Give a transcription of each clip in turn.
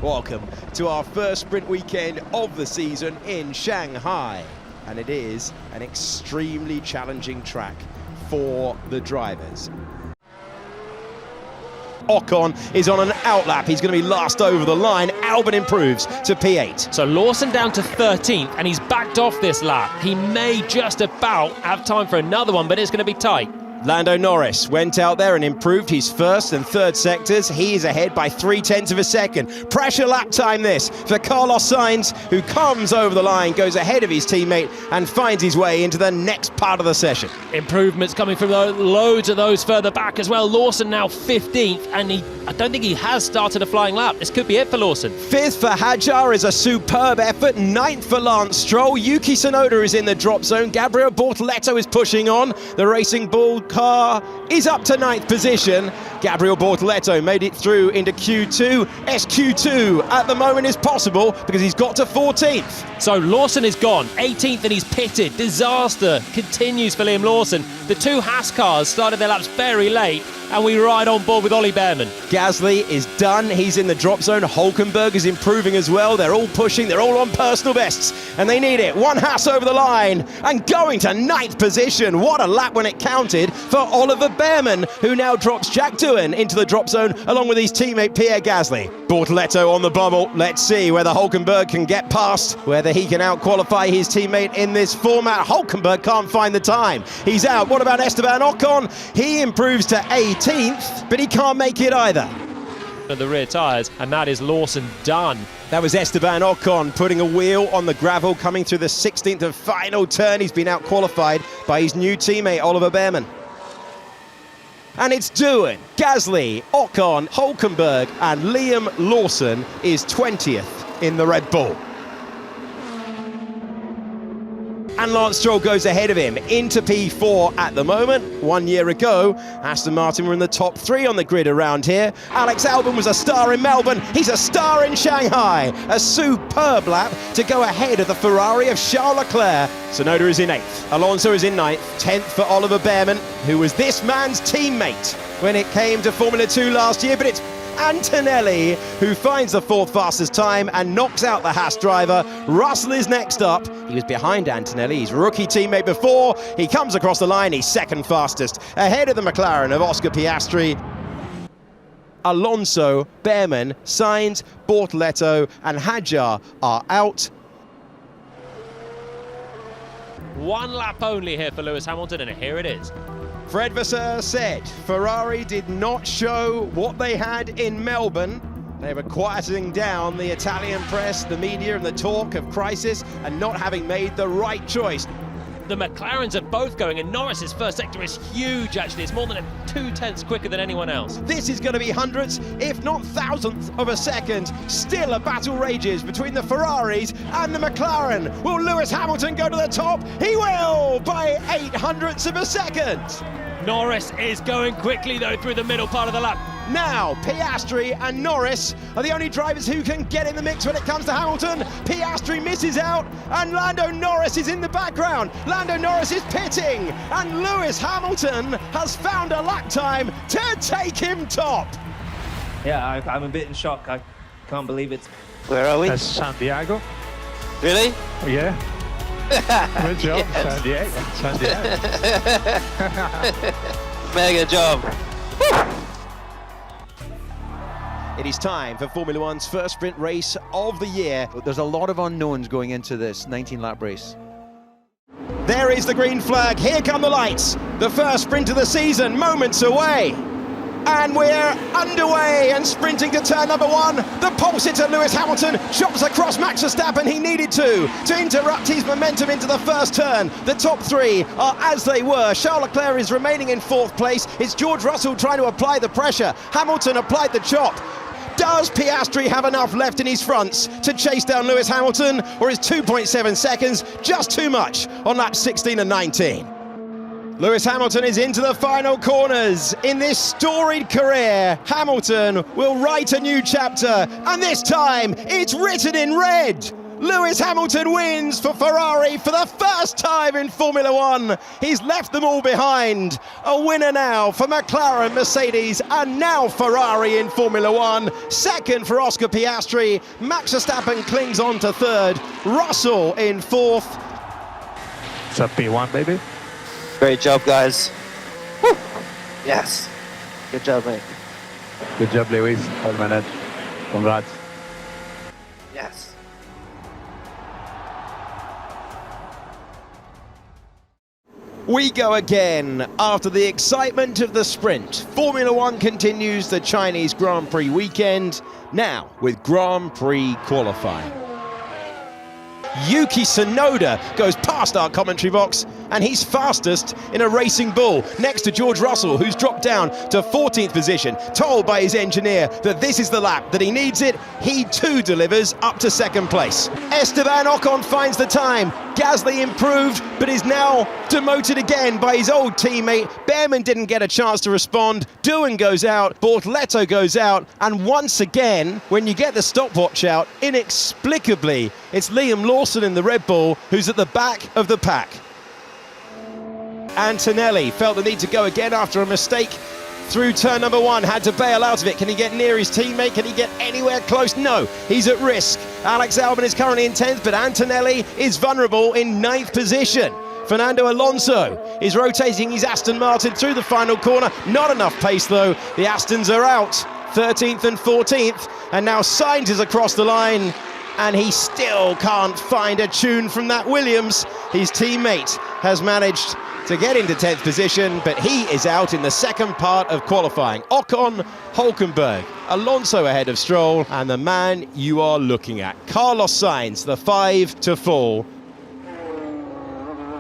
Welcome to our first sprint weekend of the season in Shanghai. And it is an extremely challenging track for the drivers. Ocon is on an outlap. He's going to be last over the line. Albon improves to P8. So Lawson down to 13th, and he's backed off this lap. He may just about have time for another one, but it's going to be tight. Lando Norris went out there and improved his first and third sectors. He is ahead by 0.3 of a second. Pressure lap time this for Carlos Sainz, who comes over the line, goes ahead of his teammate and finds his way into the next part of the session. Improvements coming from loads of those further back as well. Lawson now 15th, and I don't think he has started a flying lap. This could be it for Lawson. 5th for Hadjar is a superb effort. 9th for Lance Stroll. Yuki Tsunoda is in the drop zone. Gabriel Bortoleto is pushing on. The Racing Bull car is up to 9th position. Gabriel Bortoleto made it through into Q2. SQ2 at the moment is possible because he's got to 14th. So Lawson is gone, 18th, and he's pitted. Disaster continues for Liam Lawson. The two Haas cars started their laps very late, and we ride on board with Ollie Behrman. Gasly is done. He's in the drop zone. Hulkenberg is improving as well. They're all pushing. They're all on personal bests, and they need it. One Haas over the line and going to 9th position. What a lap when it counted for Oliver Behrman, who now drops Jack Doohan into the drop zone along with his teammate Pierre Gasly. Bortoleto on the bubble. Let's see whether Hulkenberg can get past, whether he can out-qualify his teammate in this format. Hulkenberg can't find the time. He's out. What about Esteban Ocon? He improves to 18th, but he can't make it either. The rear tyres, and that is Lawson done. That was Esteban Ocon putting a wheel on the gravel, coming through the 16th and final turn. He's been out-qualified by his new teammate, Oliver Behrman. And it's Doohan, Gasly, Ocon, Hulkenberg, and Liam Lawson is 20th in the Red Bull. And Lance Stroll goes ahead of him into P4 at the moment. 1 year ago, Aston Martin were in the top 3 on the grid around here. Alex Albon was a star in Melbourne. He's a star in Shanghai. A superb lap to go ahead of the Ferrari of Charles Leclerc. Tsunoda is in 8th. Alonso is in 9th. 10th for Oliver Behrman, who was this man's teammate when it came to Formula 2 last year. But it's Antonelli who finds the 4th fastest time and knocks out the Haas driver. Russell is next up. He was behind Antonelli, his rookie teammate before. He comes across the line, he's 2nd fastest, ahead of the McLaren of Oscar Piastri. Alonso, Behrman, Sainz, Bortoleto and Hadjar are out. One lap only here for Lewis Hamilton, and here it is. Fred Vasseur said Ferrari did not show what they had in Melbourne. They were quieting down the Italian press, the media, and the talk of crisis and not having made the right choice. The McLarens are both going, and Norris's first sector is huge, actually. It's more than 2/10 quicker than anyone else. This is going to be hundredths, if not thousandths of a second. Still a battle rages between the Ferraris and the McLaren. Will Lewis Hamilton go to the top? He will, by 0.08 of a second. Norris is going quickly, though, through the middle part of the lap. Now, Piastri and Norris are the only drivers who can get in the mix when it comes to Hamilton. Piastri misses out, and Lando Norris is in the background. Lando Norris is pitting, and Lewis Hamilton has found a lap time to take him top. Yeah, I'm a bit in shock. I can't believe it. Where are we? That's San Diego. Really? Yeah. Good job, San Diego. San Diego. Mega job. It is time for Formula One's first sprint race of the year. There's a lot of unknowns going into this 19-lap race. There is the green flag. Here come the lights. The first sprint of the season, moments away. And we're underway and sprinting to turn number 1. The pole sitter Lewis Hamilton chops across Max Verstappen. He needed to interrupt his momentum into the first turn. The top 3 are as they were. Charles Leclerc is remaining in 4th place. It's George Russell trying to apply the pressure. Hamilton applied the chop. Does Piastri have enough left in his fronts to chase down Lewis Hamilton, or is 2.7 seconds just too much on laps 16 and 19? Lewis Hamilton is into the final corners. In this storied career, Hamilton will write a new chapter, and this time it's written in red. Lewis Hamilton wins for Ferrari for the first time in Formula One. He's left them all behind. A winner now for McLaren, Mercedes, and now Ferrari in Formula One. Second for Oscar Piastri. Max Verstappen clings on to third. Russell in fourth. It's a P1, baby. Great job, guys. Woo. Yes. Good job, mate. Good job, Lewis. Well managed. Congrats. Yes. We go again after the excitement of the sprint. Formula One continues the Chinese Grand Prix weekend, now with Grand Prix qualifying. Yuki Tsunoda goes past our commentary box and he's fastest in a racing bull next to George Russell, who's dropped down to 14th position, told by his engineer that this is the lap, that he needs it. He too delivers up to second place. Esteban Ocon finds the time. Gasly improved but is now demoted again by his old teammate. Behrman didn't get a chance to respond. Doohan goes out, Bortoleto goes out, and once again, when you get the stopwatch out, inexplicably, it's Liam Lawson in the Red Bull who's at the back of the pack. Antonelli felt the need to go again after a mistake through turn number one, had to bail out of it. Can he get near his teammate? Can he get anywhere close? No, he's at risk. Alex Albon is currently in 10th, but Antonelli is vulnerable in 9th position. Fernando Alonso is rotating his Aston Martin through the final corner. Not enough pace though. The Astons are out, 13th and 14th, and now Sainz is across the line, and he still can't find a tune from that Williams. His teammate has managed to get into 10th position, but he is out in the second part of qualifying. Ocon, Hülkenberg, Alonso ahead of Stroll, and the man you are looking at, Carlos Sainz, the 5 to fall.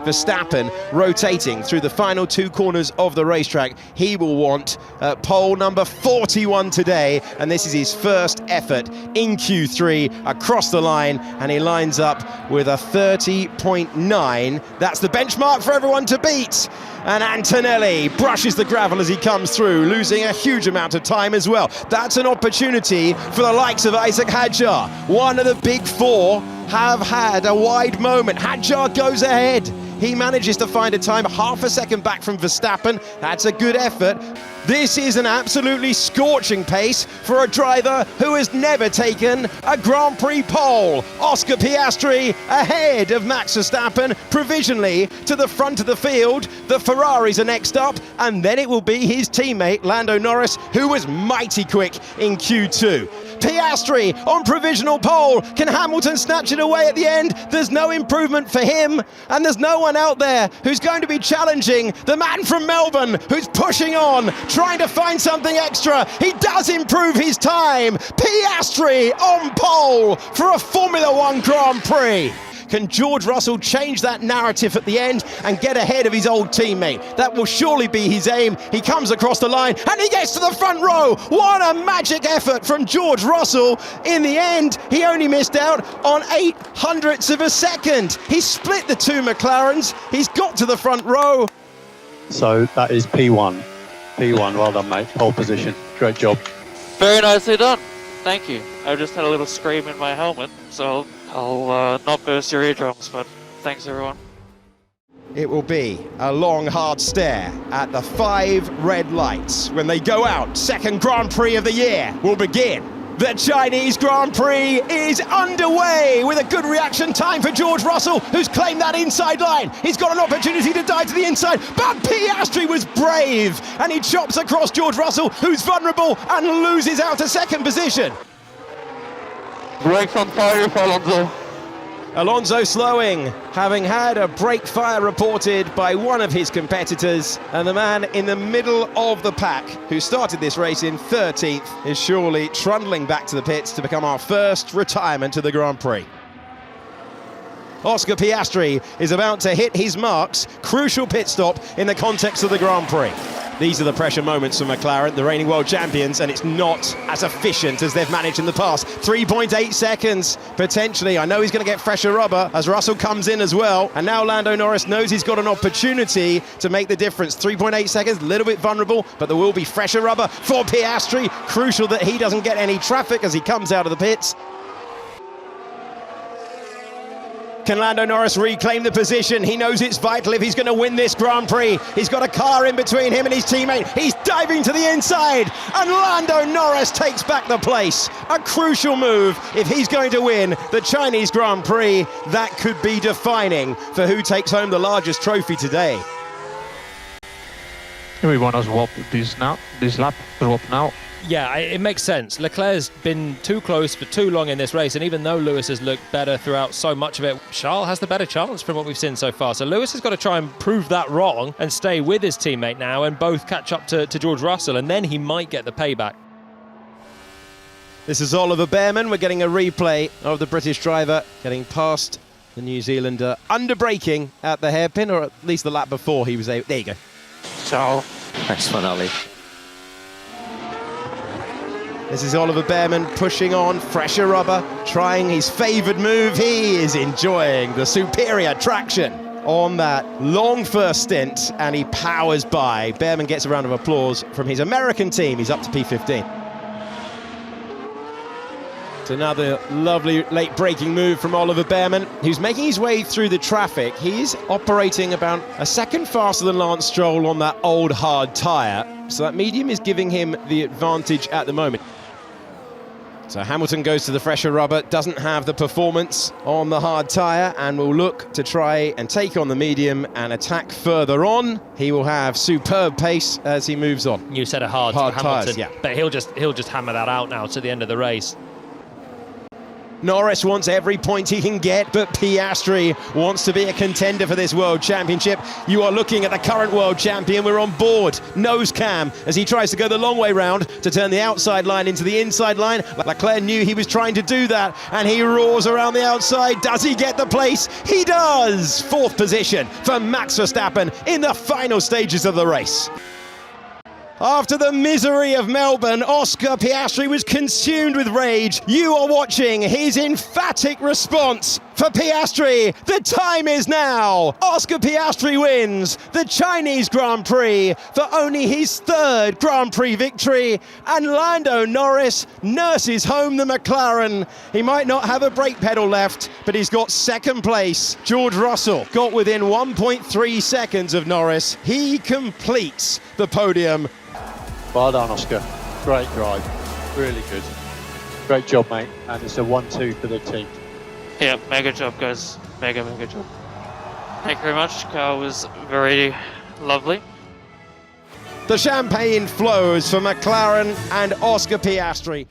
Verstappen rotating through the final two corners of the racetrack. He will want pole number 41 today, and this is his first effort in Q3 across the line, and he lines up with a 30.9. That's the benchmark for everyone to beat. And Antonelli brushes the gravel as he comes through, losing a huge amount of time as well. That's an opportunity for the likes of Isaac Hadjar. One of the big four have had a wide moment. Hadjar goes ahead. He manages to find a time half a second back from Verstappen. That's a good effort. This is an absolutely scorching pace for a driver who has never taken a Grand Prix pole. Oscar Piastri ahead of Max Verstappen, provisionally to the front of the field. The Ferraris are next up, and then it will be his teammate Lando Norris, who was mighty quick in Q2. Piastri on provisional pole. Can Hamilton snatch it away at the end? There's no improvement for him, and there's no one out there who's going to be challenging the man from Melbourne who's pushing on, trying to find something extra. He does improve his time. Piastri on pole for a Formula One Grand Prix. Can George Russell change that narrative at the end and get ahead of his old teammate? That will surely be his aim. He comes across the line and he gets to the front row. What a magic effort from George Russell. In the end, he only missed out on 0.08 of a second. He split the two McLarens. He's got to the front row. So that is P1. P1, well done, mate. Pole position. Great job. Very nicely done. Thank you. I just had a little scream in my helmet, so I'll not burst your eardrums, but thanks everyone. It will be a long, hard stare at the 5 red lights when they go out. Second Grand Prix of the year will begin. The Chinese Grand Prix is underway with a good reaction time for George Russell, who's claimed that inside line. He's got an opportunity to dive to the inside, but Piastri was brave, and he chops across George Russell, who's vulnerable and loses out to second position. Brakes on fire for Alonso. Alonso slowing, having had a brake fire reported by one of his competitors, and the man in the middle of the pack, who started this race in 13th, is surely trundling back to the pits to become our first retirement to the Grand Prix. Oscar Piastri is about to hit his marks, crucial pit stop in the context of the Grand Prix. These are the pressure moments for McLaren, the reigning world champions, and it's not as efficient as they've managed in the past. 3.8 seconds, potentially. I know he's going to get fresher rubber as Russell comes in as well. And now Lando Norris knows he's got an opportunity to make the difference. 3.8 seconds, a little bit vulnerable, but there will be fresher rubber for Piastri. Crucial that he doesn't get any traffic as he comes out of the pits. Can Lando Norris reclaim the position? He knows it's vital if he's going to win this Grand Prix. He's got a car in between him and his teammate. He's diving to the inside, and Lando Norris takes back the place. A crucial move if he's going to win the Chinese Grand Prix. That could be defining for who takes home the largest trophy today. We want to swap this lap, swap now. Yeah, it makes sense. Leclerc's been too close for too long in this race, and even though Lewis has looked better throughout so much of it, Charles has the better chance from what we've seen so far. So Lewis has got to try and prove that wrong and stay with his teammate now and both catch up to George Russell, and then he might get the payback. This is Oliver Bearman. We're getting a replay of the British driver getting past the New Zealander under braking at the hairpin, or at least the lap before he was there. There you go. Ciao. Nice one, Ollie. This is Oliver Bearman pushing on, fresher rubber, trying his favoured move. He is enjoying the superior traction on that long first stint, and he powers by. Bearman gets a round of applause from his American team. He's up to P15. It's another lovely late braking move from Oliver Bearman, who's making his way through the traffic. He's operating about a second faster than Lance Stroll on that old hard tyre, so that medium is giving him the advantage at the moment. So Hamilton goes to the fresher rubber, doesn't have the performance on the hard tyre, and will look to try and take on the medium and attack further on. He will have superb pace as he moves on. You said a hard Hamilton, tyres, yeah. But he'll just hammer that out now to the end of the race. Norris wants every point he can get, but Piastri wants to be a contender for this World Championship. You are looking at the current World Champion. We're on board. Nose cam as he tries to go the long way round to turn the outside line into the inside line. Leclerc knew he was trying to do that, and he roars around the outside. Does he get the place? He does! Fourth position for Max Verstappen in the final stages of the race. After the misery of Melbourne, Oscar Piastri was consumed with rage. You are watching his emphatic response. For Piastri, the time is now. Oscar Piastri wins the Chinese Grand Prix for only his third Grand Prix victory, and Lando Norris nurses home the McLaren. He might not have a brake pedal left, but he's got second place. George Russell got within 1.3 seconds of Norris. He completes the podium. Well done, Oscar. Great drive. Really good. Great job, mate. And it's a 1-2 for the team. Yeah, mega job, guys. Mega job. Thank you very much. Car was very lovely. The champagne flows for McLaren and Oscar Piastri.